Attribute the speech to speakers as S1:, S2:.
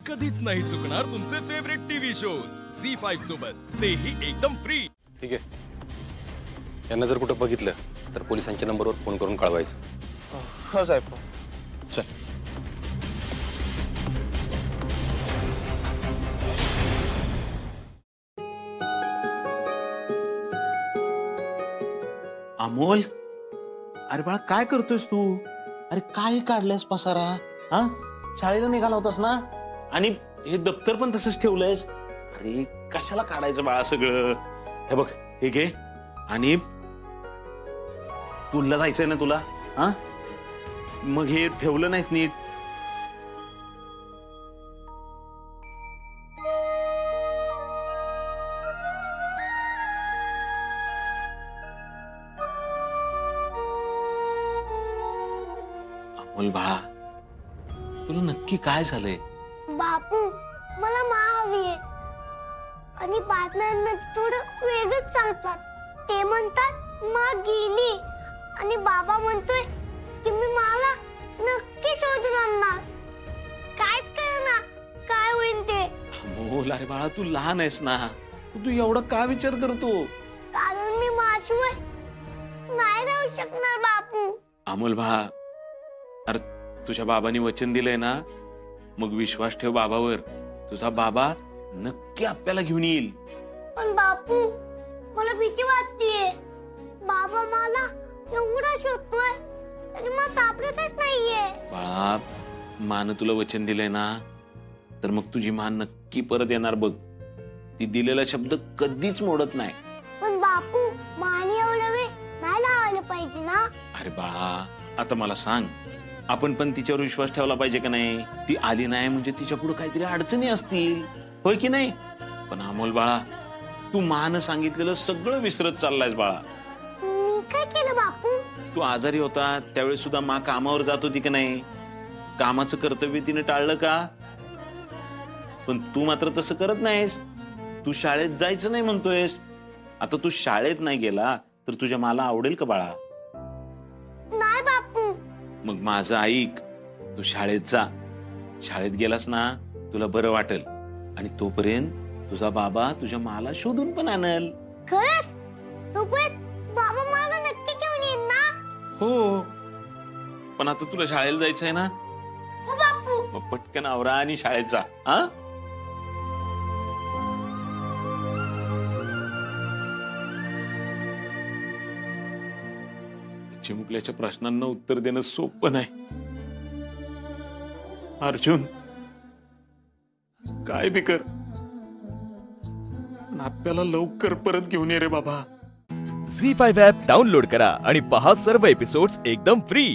S1: कधीच नाही चुकणार तुमचे फेवरेट टीव्ही शोज झी5 सोबत, तेही एकदम फ्री.
S2: ठीक आहे. यांना जर कुठं बघितलं तर पोलिसांच्या नंबरवर फोन करून कळवायचं.
S3: हो साहेब.
S2: चल.
S4: अमोल, अरे बाळा काय करतोयस तू? अरे काय काढलंयस पसारा? हा, शाळेला निघाला होतास ना? आणि हे दप्तर पण तसंच ठेवलंयस. अरे कशाला काढायचं बाळा सगळं? हे बघ, हे घे. आणि स्कूलला जायचंय ना तुला? हा, मग हे ठेवलं नाहीस नीट. अमोल बाळा, तुला नक्की काय झालंय?
S5: बापू, मला माँ हवी आहे. आणि बातम्यांमध्ये थोडं वेगळंच सांगतात. ते म्हणतात माँ गेली आणि बाबा म्हणतोय की मी मला नक्की शोधून आणणार. कायच कळना काय होईल ते.
S4: अमोल, अरे बाळा तू लहान आहेस ना, तू एवढा का विचार करतो?
S5: कारण मी माशिवाय नाही राहू शकणार बापू.
S4: अमोल बाळा, अरे तुझ्या बाबांनी वचन दिलंय ना, मग विश्वास ठेव बाबावर. तुझा बाबा नक्की आपल्याला घेऊन येईल.
S5: पण बापू, मला भीती वाटतेय. बाबा मला एवढा शोधतोय आणि मला सापडतच नाहीये.
S4: बाळा, मान तुला वचन दिलंय ना, तर मग तुझी मान नक्की परत येणार बघ. ती दिलेला शब्द कधीच मोडत नाही.
S5: पण बापू, माने एवढा वेळ नाही लावायला पाहिजे ना.
S4: अरे बाळा, आता मला सांग, आपण पण तिच्यावर विश्वास ठेवला पाहिजे का नाही? ती आली नाही म्हणजे तिच्या पुढे काहीतरी अडचणी असतील, होय की नाही? पण अमोल बाळा, तू मानं सांगितलेलं सगळं विसरत चाललायस बाळा.
S5: मी काय केलं बापू?
S4: तू आजारी होता त्यावेळेस सुद्धा मा कामावर जात होती की नाही? कामाचं कर्तव्य तिने टाळलं का? पण तू मात्र तसं करत नाहीस. तू शाळेत जायचं नाही म्हणतोयस. आता तू शाळेत नाही गेला तर तुझ्या मला आवडेल का बाळा?
S5: नाही बापू.
S4: मग माझं ऐक, तू शाळेत जा. शाळेत गेलास ना, तुला बरं वाटेल. आणि तोपर्यंत तुझा बाबा तुझ्या माला शोधून पण आणल.
S5: खरंच? तोपर्यंत बाबा मला नक्की घेऊन येईल ना?
S4: हो, पण आता तुला शाळेला जायचंय ना,
S5: हो बापू.
S4: मग पटकन आवरा आणि शाळेत जा. हा, चिमुकल्याच्या प्रश्नांना उत्तर देणं सोपं नाही. अर्जुन, काय बी कर, पण आपल्याला लवकर परत घेऊन ये रे बाबा.
S1: झी5 ॲप डाउनलोड करा आणि पहा सर्व एपिसोड्स एकदम फ्री.